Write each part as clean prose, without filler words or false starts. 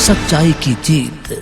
सच्चाई की जीत।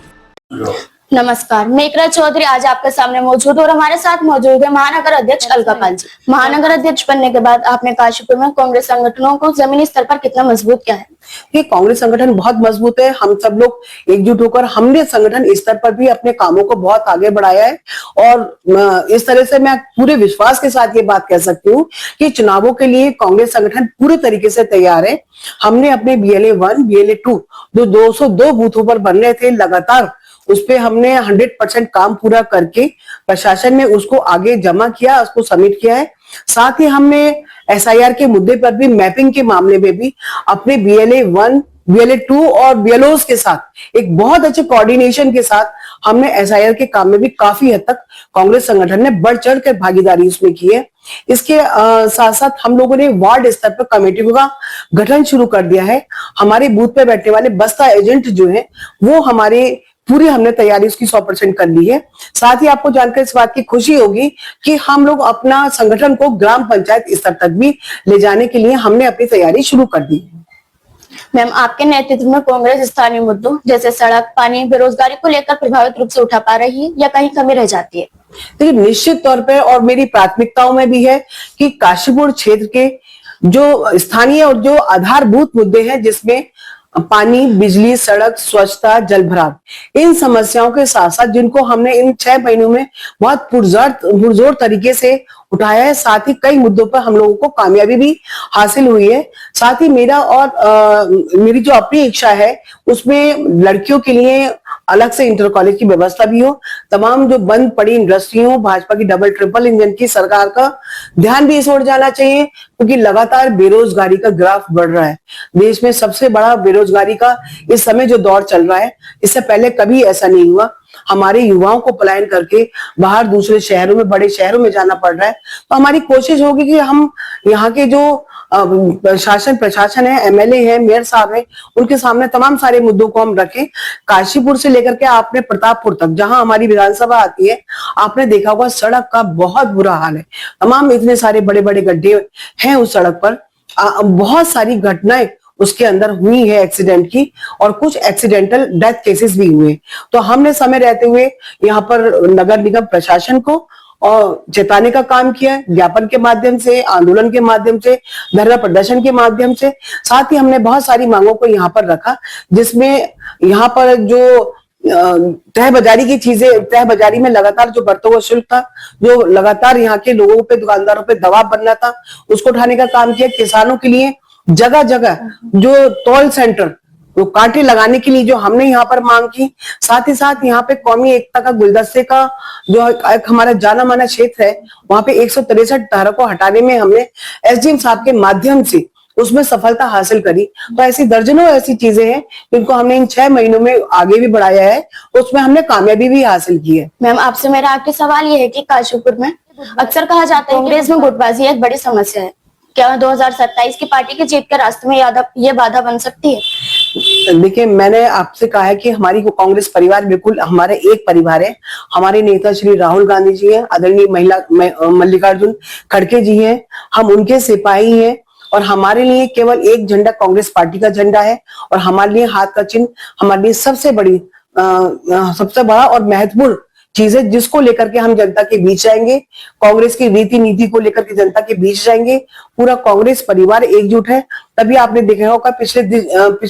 नमस्कार, मेघराज चौधरी आज आपके सामने मौजूद और हमारे साथ मौजूद है महानगर अध्यक्ष अलका पाल जी। महानगर अध्यक्ष बनने के बाद आपने काशीपुर में कांग्रेस संगठनों को जमीनी स्तर पर कितना मजबूत किया है? ये कांग्रेस संगठन बहुत मजबूत है। हम सब लोग एकजुट होकर हमने संगठन स्तर पर भी अपने कामों को बहुत आगे बढ़ाया है और इस तरह से मैं पूरे विश्वास के साथ ये बात कह सकती हूँ कि चुनावों के लिए कांग्रेस संगठन पूरे तरीके से तैयार है। हमने अपने BLA 1, BLA 2 जो 202 बूथों पर बन रहे थे लगातार, उस पे हमने 100% काम पूरा करके प्रशासन में उसको आगे जमा किया, उसको सबमिट किया है। साथ ही हमने SIR के मुद्दे पर भी, मैपिंग के मामले में भी अपने BLA 1, BLA 2 और BLOs के साथ एक बहुत अच्छे कोऑर्डिनेशन के साथ हमने SIR के काम में भी काफी हद तक कांग्रेस संगठन ने बढ़ चढ़ कर भागीदारी उसमें की है। इसके साथ साथ हम लोगों ने वार्ड स्तर पर कमेटियों का गठन शुरू कर दिया है। हमारे बूथ पे बैठने वाले बस्ता एजेंट जो है वो हमारे पूरी हमने तैयारी उसकी 100% कर ली है। साथ ही आपको जानकर इस बात की खुशी होगी कि हम लोग अपना संगठन को ग्राम पंचायत स्तर तक भी ले जाने के लिए हमने अपनी तैयारी शुरू कर दी है। मैम, आपके नेतृत्व में कांग्रेस स्थानीय मुद्दों जैसे सड़क, पानी, बेरोजगारी को लेकर प्रभावित रूप से उठा पा रही है या कहीं कमी रह जाती है? देखिए, निश्चित तौर पर और मेरी प्राथमिकताओं में भी है कि काशीपुर क्षेत्र के जो स्थानीय और जो आधारभूत मुद्दे हैं, जिसमें पानी, बिजली, सड़क, स्वच्छता, जल भराव, इन समस्याओं के साथ साथ जिनको हमने इन 6 महीनों में बहुत पुरजोर तरीके से उठाया है, साथ ही कई मुद्दों पर हम लोगों को कामयाबी भी हासिल हुई है। साथ ही मेरा और मेरी जो अपनी इच्छा है उसमें लड़कियों के लिए अलग से इंटर कॉलेज की व्यवस्था भी हो, तमाम जो बंद पड़ी इंडस्ट्री हो, भाजपा की डबल ट्रिपल इंजन की सरकार का ध्यान भी इस ओर जाना चाहिए, क्योंकि लगातार बेरोजगारी का ग्राफ बढ़ रहा है। देश में सबसे बड़ा बेरोजगारी का इस समय जो दौर चल रहा है, इससे पहले कभी ऐसा नहीं हुआ। हमारे युवाओं को पलायन करके बाहर दूसरे शहरों में, बड़े शहरों में जाना पड़ रहा है। तो हमारी कोशिश होगी कि हम यहाँ के जो प्रशासन है, MLA है, मेयर साहब है, उनके सामने तमाम सारे मुद्दों को हम रखें। काशीपुर से लेकर के आपने प्रतापपुर तक, जहां हमारी विधानसभा आती है, आपने देखा होगा सड़क का बहुत बुरा हाल है। तमाम इतने सारे बड़े बड़े गड्ढे हैं उस सड़क पर। बहुत सारी घटनाएं उसके अंदर हुई है एक्सीडेंट की, और कुछ एक्सीडेंटल डेथ केसेस भी हुए। तो हमने समय रहते हुए यहाँ पर नगर निगम प्रशासन को और चेताने का काम किया है, ज्ञापन के माध्यम से, आंदोलन के माध्यम से, धरना प्रदर्शन के माध्यम से। साथ ही हमने बहुत सारी मांगों को यहाँ पर रखा, जिसमें यहाँ पर जो तह बाजारी की चीजें, तह बाजारी में लगातार जो बढ़ता हुआ शुल्क था, जो लगातार यहाँ के लोगों पे, दुकानदारों पे दबाव बनना था, उसको उठाने का काम किया। किसानों के लिए जगह जगह जो टोल सेंटर, वो कांटे लगाने के लिए जो हमने यहाँ पर मांग की। साथ ही साथ यहाँ पे कौमी एकता का गुलदस्ते का जो एक हमारा जाना माना क्षेत्र है, वहां पे 163 धारा को हटाने में हमने SDM साहब के माध्यम से उसमें सफलता हासिल करी। तो ऐसी दर्जनों ऐसी चीजें हैं जिनको हमने इन 6 महीनों में आगे भी बढ़ाया है, उसमें हमने कामयाबी भी हासिल की है। मैम, आपसे मेरा आखिरी सवाल ये है कि काशीपुर में अक्सर कहा जाता है कांग्रेस में गुटबाजी एक बड़ी समस्या है, क्या 2027 की पार्टी की जीत के रास्ते में ये बाधा बन सकती है? देखिए, मैंने आपसे कहा है कि हमारी कांग्रेस परिवार बिल्कुल हमारे एक परिवार है। हमारे नेता श्री राहुल गांधी जी हैं, आदरणीय मल्लिकार्जुन खड़गे जी हैं, हम उनके सिपाही हैं, और हमारे लिए केवल एक झंडा कांग्रेस पार्टी का झंडा है, और हमारे लिए हाथ का चिन्ह हमारे लिए सबसे बड़ा और महत्वपूर्ण चीज है, जिसको लेकर के हम जनता के बीच जाएंगे। कांग्रेस की रीति नीति को लेकर के जनता के बीच जाएंगे। पूरा कांग्रेस परिवार एकजुट है। तभी आपने देखा होगा पिछले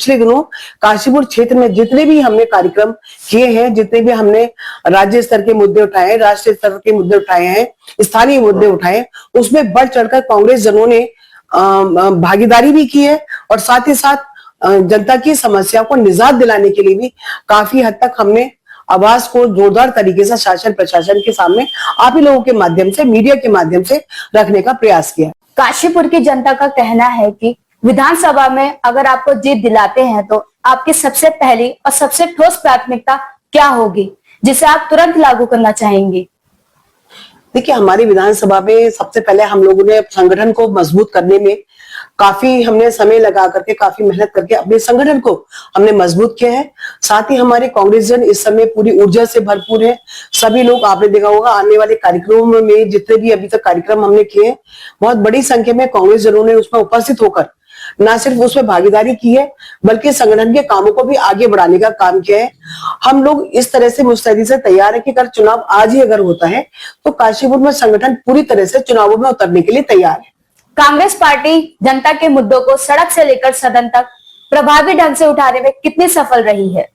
दिनों काशीपुर क्षेत्र में जितने भी हमने कार्यक्रम किए हैं, जितने भी हमने राज्य स्तर के मुद्दे उठाए हैं, राष्ट्रीय स्तर के मुद्दे उठाए हैं, स्थानीय मुद्दे उठाए, उसमें बढ़ चढ़कर कांग्रेस जनों ने भागीदारी भी की है, और साथ ही साथ जनता की समस्या को निजात दिलाने के लिए भी काफी हद तक हमने आवाज को जोरदार तरीके से शासन प्रशासन के सामने आप ही लोगों के माध्यम से, मीडिया के माध्यम से रखने का प्रयास किया। काशीपुर की जनता का कहना है कि विधानसभा में अगर आपको जीत दिलाते हैं तो आपकी सबसे पहली और सबसे ठोस प्राथमिकता क्या होगी, जिसे आप तुरंत लागू करना चाहेंगे? देखिए, हमारी विधानसभा में सबसे पहले हम लोगों ने संगठन को मजबूत करने में काफी हमने समय लगा करके, काफी मेहनत करके अपने संगठन को हमने मजबूत किया है। साथ ही हमारे कांग्रेस जन इस समय पूरी ऊर्जा से भरपूर है। सभी लोग, आपने देखा होगा आने वाले कार्यक्रमों में जितने भी अभी तक कार्यक्रम हमने किए, बहुत बड़ी संख्या में कांग्रेस जनों ने उसमें उपस्थित होकर ना सिर्फ उसमें भागीदारी की है बल्कि संगठन के कामों को भी आगे बढ़ाने का काम किया है। हम लोग इस तरह से मुस्तैदी से तैयार है कि अगर चुनाव आज ही अगर होता है तो काशीपुर में संगठन पूरी तरह से चुनावों में उतरने के लिए तैयार है। कांग्रेस पार्टी जनता के मुद्दों को सड़क से लेकर सदन तक प्रभावी ढंग से उठाने में कितनी सफल रही है?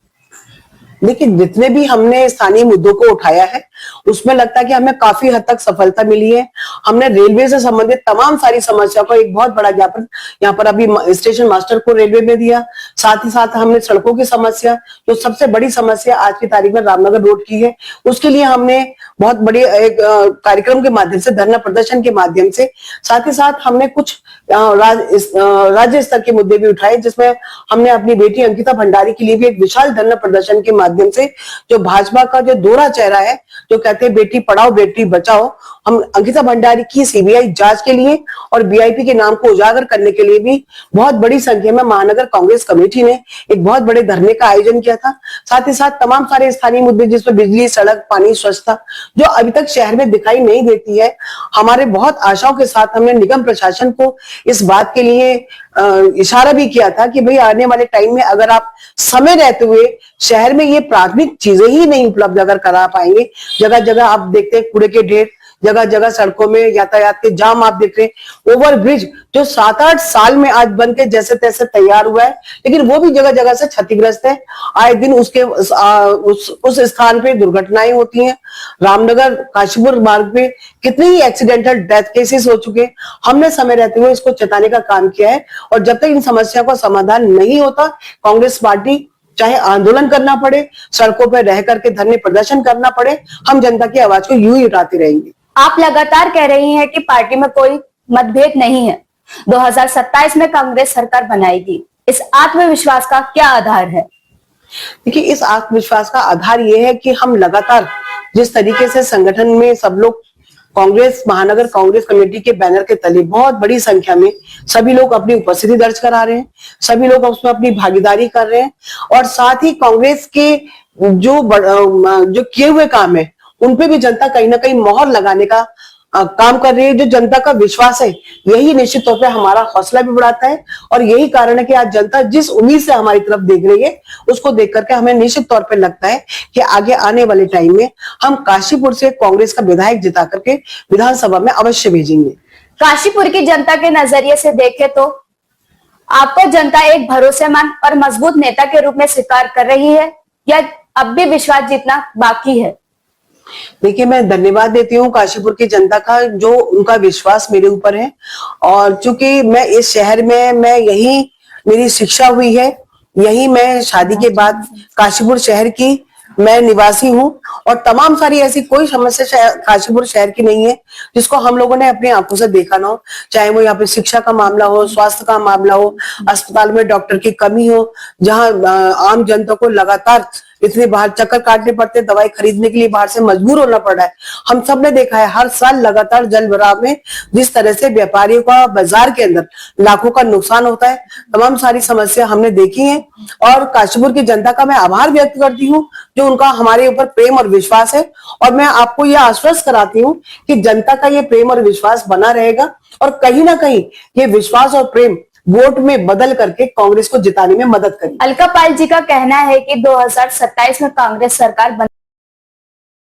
लेकिन जितने भी हमने स्थानीय मुद्दों को उठाया है उसमें लगता है कि हमें काफी हद तक सफलता मिली है। हमने रेलवे से संबंधित तमाम सारी समस्या को एक बहुत बड़ा ज्ञापन यहाँ पर अभी स्टेशन मास्टर को रेलवे में दिया। साथ ही साथ हमने सड़कों की समस्या, जो सबसे बड़ी समस्या आज की तारीख में रामनगर रोड की है, उसके लिए हमने बहुत बड़ी एक कार्यक्रम के माध्यम से, धरना प्रदर्शन के माध्यम से, साथ ही साथ हमने कुछ राज्य स्तर के मुद्दे भी उठाए, जिसमें हमने अपनी बेटी अंकिता भंडारी के लिए भी एक विशाल धरना प्रदर्शन के माध्यम से, जो भाजपा का जो दोहरा चेहरा है, जो कहते हैं बेटी पढ़ाओ बेटी बचाओ, हम अंकिता भंडारी की सीबीआई जांच के लिए और बीआईपी के नाम को उजागर करने के लिए भी बहुत बड़ी संख्या में महानगर कांग्रेस कमेटी ने एक बहुत बड़े धरने का आयोजन किया था। साथ ही साथ तमाम सारे स्थानीय मुद्दे, जिसमें बिजली, सड़क, पानी, स्वच्छता, जो अभी तक शहर में दिखाई नहीं देती है, हमारे बहुत आशाओं के साथ हमने निगम प्रशासन को इस बात के लिए इशारा भी किया था कि भाई आने वाले टाइम में अगर आप समय रहते हुए शहर में ये प्राथमिक चीजें ही नहीं उपलब्ध अगर करा पाएंगे, जगह जगह आप देखते हैं कूड़े के ढेर, जगह जगह सड़कों में यातायात के जाम आप देख रहे हैं, ओवर ब्रिज जो 7-8 साल में आज बन के जैसे तैसे तैयार हुआ है, लेकिन वो भी जगह जगह से क्षतिग्रस्त है। आए दिन उसके उस स्थान पे दुर्घटनाएं होती हैं। रामनगर काशीपुर मार्ग पे कितने ही एक्सीडेंटल डेथ केसेस हो चुके हैं। हमने समय रहते हुए इसको चेताने का काम किया है और जब तक इन समस्या का समाधान नहीं होता, कांग्रेस पार्टी चाहे आंदोलन करना पड़े, सड़कों पर रह करके धरने प्रदर्शन करना पड़े, हम जनता की आवाज को यूं ही उठाते रहेंगे। आप लगातार कह रही हैं कि पार्टी में कोई मतभेद नहीं है, 2027 में कांग्रेस सरकार बनाएगी, इस आत्मविश्वास का क्या आधार है? देखिए, इस आत्मविश्वास का आधार ये है कि हम लगातार जिस तरीके से संगठन में सब लोग कांग्रेस महानगर कांग्रेस कमेटी के बैनर के तले बहुत बड़ी संख्या में सभी लोग अपनी उपस्थिति दर्ज करा रहे हैं, सभी लोग उसमें अपनी भागीदारी कर रहे हैं और साथ ही कांग्रेस के जो किए हुए काम है उन पे भी जनता कहीं ना कहीं मोहर लगाने का काम कर रही है। जो जनता का विश्वास है, यही निश्चित तौर पे हमारा हौसला भी बढ़ाता है और यही कारण है कि आज जनता जिस उम्मीद से हमारी तरफ देख रही है, उसको देख करके हमें निश्चित तौर पे लगता है कि आगे आने वाले टाइम में हम काशीपुर से कांग्रेस का विधायक जिता करके विधानसभा में अवश्य भेजेंगे। काशीपुर की जनता के नजरिए से देखें तो आपको जनता एक भरोसेमंद और मजबूत नेता के रूप में स्वीकार कर रही है या अब भी विश्वास जीतना बाकी है? देखिए, मैं धन्यवाद देती हूँ काशीपुर की जनता का, जो उनका विश्वास मेरे ऊपर है और चूंकि मैं इस शहर में यही मेरी शिक्षा हुई है, यही मैं शादी के बाद काशीपुर शहर की मैं निवासी हूँ और तमाम सारी ऐसी कोई समस्या काशीपुर शहर की नहीं है जिसको हम लोगों ने अपनी आंखों से देखा ना हो, चाहे वो यहाँ पे शिक्षा का मामला हो, स्वास्थ्य का मामला हो, अस्पताल में डॉक्टर की कमी हो, जहाँ आम जनता को लगातार इतने बाहर चक्कर काटने पड़ते, दवाई खरीदने के लिए बाहर से मजबूर होना पड़ रहा है। हम सब ने देखा है हर साल लगातार जल भराव में जिस तरह से व्यापारियों का बाजार के अंदर लाखों का नुकसान होता है, तमाम सारी समस्या हमने देखी है और काशीपुर की जनता का मैं आभार व्यक्त करती हूँ जो उनका हमारे ऊपर प्रेम और विश्वास है और मैं आपको यह आश्वस्त कराती हूँ कि जनता का ये प्रेम और विश्वास बना रहेगा और कहीं ना कहीं ये विश्वास और प्रेम वोट में बदल करके कांग्रेस को जिताने में मदद करेगी। अलका पाल जी का कहना है कि 2027 में कांग्रेस सरकार